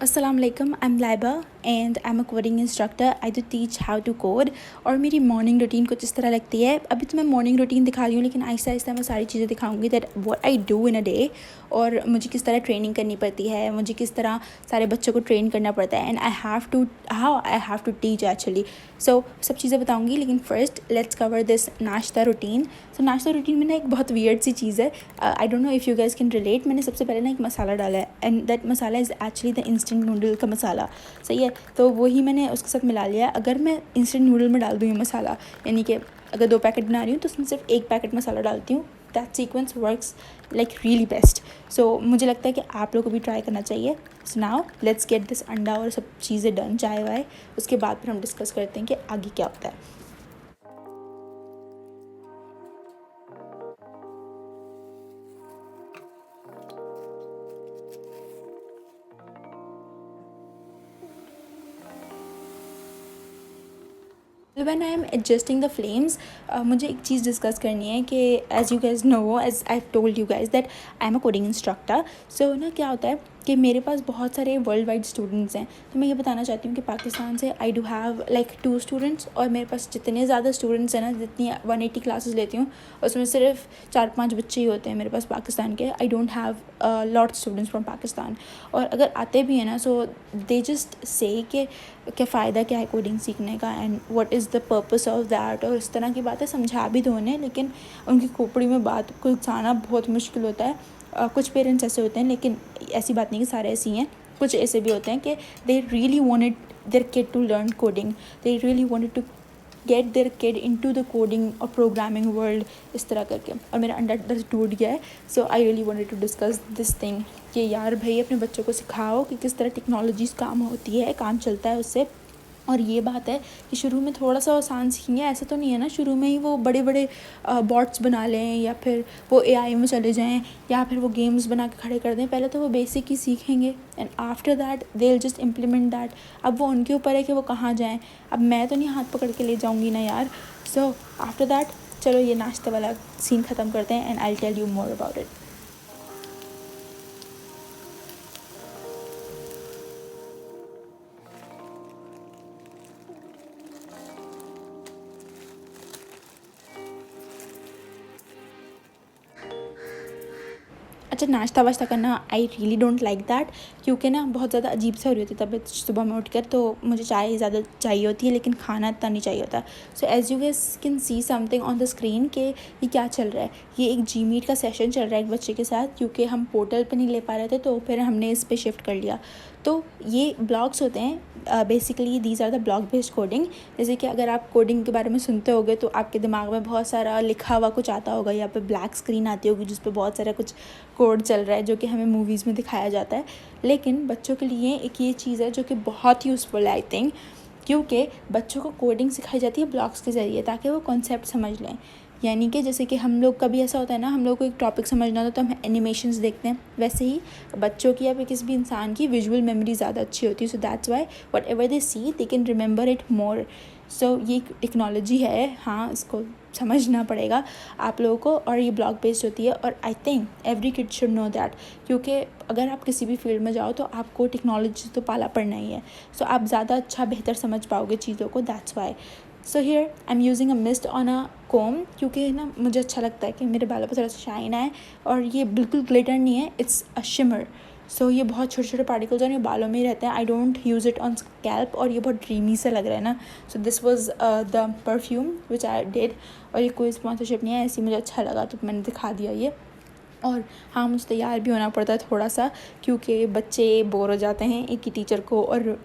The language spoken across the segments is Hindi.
अस्सलाम वालेकुम, I am Laiba and I am a coding instructor. I do teach how to code. और मेरी मॉर्निंग रूटीन कुछ इस तरह लगती है। अभी तो मैं मॉर्निंग रूटीन दिखा रही हूँ, लेकिन आहिस्ता आहिस्ता मैं सारी चीज़ें दिखाऊंगी that what I do in a day, और मुझे किस तरह ट्रेनिंग करनी पड़ती है, मुझे किस तरह सारे बच्चों को ट्रेन करना पड़ता है, and I have to teach actually. So सब चीज़ें बताऊँगी, लेकिन first let's cover this nashta routine. So nashta routine में ना एक बहुत वियर्ड सी चीज़ है। I don't know if you guys can relate. मैंने सबसे पहले ना एक मसाला डाला है, and that masala is actually the instant noodle का मसाला। सही है, तो वही मैंने उसके साथ मिला लिया। अगर मैं इंस्टेंट नूडल में डाल दूँ ये मसाला, यानी कि अगर 2 पैकेट बना रही हूँ तो उसमें सिर्फ 1 पैकेट मसाला डालती हूँ। That sequence works like really best. So मुझे लगता है कि आप लोगों को भी ट्राई करना चाहिए। सो नाउ लेट्स गेट दिस अंडा और सब चीज़ें डन, चाय वाय। उसके बाद फिर हम डिस्कस करते हैं कि आगे क्या होता है। When I am adjusting the flames, मुझे एक चीज़ डिस्कस करनी है कि as you guys know, as I told you guys that I am a coding instructor. So ना क्या होता है कि मेरे पास बहुत सारे वर्ल्ड वाइड स्टूडेंट्स हैं। तो मैं ये बताना चाहती हूँ कि पाकिस्तान से I do have like 2 students, और मेरे पास जितने ज़्यादा स्टूडेंट्स हैं ना, जितनी 180 क्लासेस लेती हूँ, उसमें सिर्फ 4-5 बच्चे ही होते हैं मेरे पास पाकिस्तान के। I don't have lot students from Pakistan. और अगर आते भी हैं ना, सो दे जस्ट से कि क्या फ़ायदा क्या है कोडिंग सीखने का, and what is the purpose of that, और इस तरह की बातें समझा भी दो उन्हें, लेकिन उनकी खोपड़ी में बात को घुसाना बहुत मुश्किल होता है। कुछ पेरेंट्स ऐसे होते हैं, लेकिन ऐसी बात नहीं कि सारे ऐसी हैं। कुछ ऐसे भी होते हैं कि they really wanted their kid to learn coding, they really wanted to get their kid into the coding और प्रोग्रामिंग वर्ल्ड, इस तरह करके। और मेरा अंडर टूट गया है। So I really wanted to discuss this thing कि यार भाई अपने बच्चों को सिखाओ कि किस तरह टेक्नोलॉजीज़ काम होती है, काम चलता है उससे। और ये बात है कि शुरू में थोड़ा सा आसान सीखेंगे, ऐसा तो नहीं है ना शुरू में ही वो बड़े बड़े बॉट्स बना लें, या फिर वो एआई में चले जाएं, या फिर वो गेम्स बना के खड़े कर दें। पहले तो वो बेसिक ही सीखेंगे, and after that they will just implement that. अब वो उनके ऊपर है कि वो कहाँ जाएं। अब मैं तो नहीं हाथ पकड़ के ले जाऊँगी ना यार। सो आफ्टर दैट चलो ये नाश्ते वाला सीन ख़त्म करते हैं, and I will tell you more about it. अच्छा, नाश्ता वाश्ता करना I really don't like that, क्योंकि ना बहुत ज़्यादा अजीब सा हो रही होती है तबीयत सुबह में उठकर। तो मुझे चाय ज़्यादा चाहिए होती है, लेकिन खाना इतना नहीं चाहिए होता। So as you guess can see something on the screen कि ये क्या चल रहा है। ये एक जी मीट का सेशन चल रहा है एक बच्चे के साथ, क्योंकि हम पोर्टल पे नहीं ले पा रहे थे, तो फिर हमने इस पर शिफ्ट कर लिया। तो ये ब्लॉग्स होते हैं, basically these are the blog based coding. जैसे कि अगर आप कोडिंग के बारे में सुनते होगे तो आपके दिमाग में बहुत सारा लिखा हुआ कुछ आता होगा, या पे ब्लैक स्क्रीन आती होगी जिस पे बहुत सारा कुछ कोड चल रहा है, जो कि हमें मूवीज़ में दिखाया जाता है। लेकिन बच्चों के लिए एक ये चीज़ है जो कि बहुत यूज़फुल है आई थिंक, क्योंकि बच्चों को कोडिंग सिखाई जाती है ब्लॉग्स के ज़रिए, ताकि वो कॉन्सेप्ट समझ लें। यानी कि जैसे कि हम लोग कभी ऐसा होता है ना, हम लोग को एक टॉपिक समझना होता है तो हम एनिमेशंस देखते हैं, वैसे ही बच्चों की या फिर किसी भी इंसान की विजुअल मेमोरी ज़्यादा अच्छी होती है। So that's why whatever they see they can remember it more. So ये टेक्नोलॉजी है, हाँ, इसको समझना पड़ेगा आप लोगों को। और ये ब्लॉग बेस्ड होती है, और I think every kid should know that, क्योंकि अगर आप किसी भी फील्ड में जाओ तो आपको टेक्नोलॉजी तो पाला पड़ना ही है। सो आप ज़्यादा अच्छा बेहतर समझ पाओगे चीज़ों को, that's why. So here I am using a mist on a comb, क्योंकि ना मुझे अच्छा लगता है कि मेरे बालों पर थोड़ा सा शाइन आए। और ये बिल्कुल ग्लिटर नहीं है, इट्स अ शिमर। सो ये बहुत छोटे छोटे पार्टिकल्स और ये बालों में ही रहते हैं। I don't use it on scalp, और ये बहुत ड्रीमी सा लग रहा है ना। So this was the perfume which I did. और ये कोई स्पॉन्सरशिप नहीं है, ऐसे मुझे अच्छा लगा तो मैंने दिखा दिया ये। और हाँ, मुझे तैयार भी होना पड़ता है थोड़ा सा, क्योंकि बच्चे बोर हो जाते हैं एक ही टीचर को और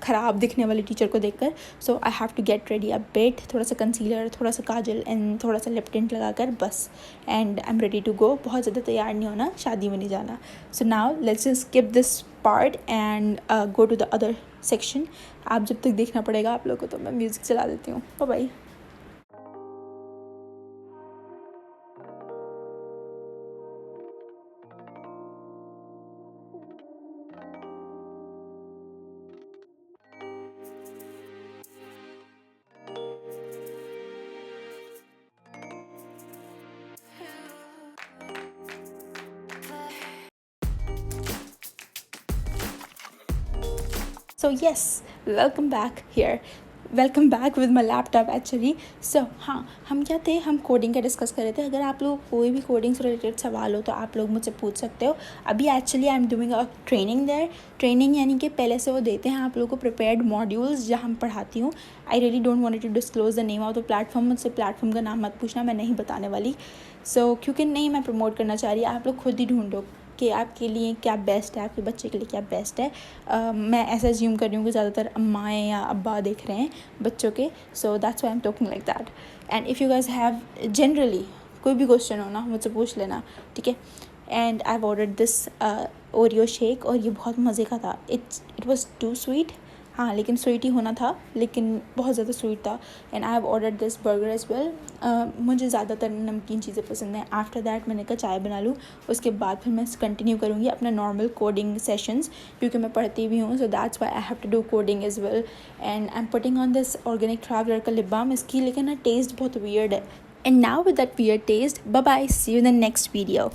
ख़राब दिखने वाली टीचर को देखकर। So I have to get ready a bit, थोड़ा सा कंसीलर, थोड़ा सा काजल एंड थोड़ा सा लिप टिंट लगाकर बस, and I am ready to go. बहुत ज़्यादा तैयार नहीं होना, शादी में नहीं जाना। So now let's just skip this part and go to the other section. आप जब तक देखना पड़ेगा आप लोगों को, तो मैं म्यूज़िक चला देती हूँ। Bye bye. So yes, welcome back here, welcome back with my laptop actually. So हाँ, हम क्या थे, हम कोडिंग का डिस्कस कर रहे थे. अगर आप लोग कोई भी कोडिंग से रिलेटेड सवाल हो तो आप लोग मुझसे पूछ सकते हो. अभी actually I am doing a training there. Training यानी कि पहले से वो देते हैं आप लोगों को प्रिपेयर्ड मॉड्यूल्स जहाँ मैं पढ़ाती हूँ. I really don't want to disclose the name of the platform. मुझसे प्लेटफॉर्म का नाम मत पूछना, मैं नहीं बताने वाली. सो क्योंकि नहीं मैं प्रमोट करना चाह रही, आप लोग खुद ही ढूंढो कि आपके लिए क्या बेस्ट है, आपके बच्चे के लिए क्या बेस्ट है. मैं ऐसा अज्यूम कर रही हूँ कि ज़्यादातर अम्माएँ या अब्बा देख रहे हैं बच्चों के. सो that's why I am talking like that. And if you guys have generally कोई भी क्वेश्चन हो ना, मुझसे पूछ लेना, ठीक है. And I have ordered this Oreo shake और ये बहुत मज़े का था. It was too sweet. हाँ, लेकिन स्वीट ही होना था, लेकिन बहुत ज़्यादा स्वीट था. And I have ordered this burger as well. मुझे ज़्यादातर नमकीन चीज़ें पसंद हैं. आफ्टर दैट मैंने कहा चाय बना लूँ, उसके बाद फिर मैं कंटिन्यू करूँगी अपना नॉर्मल कोडिंग सेशंस, क्योंकि मैं पढ़ती भी हूँ. So that's why I have to do coding as well. And I am putting on this Organic Traveller का लिप बाम. इसकी लेकिन ना टेस्ट बहुत वियर्ड है. And now with that weird taste, bye bye, see you in the next video.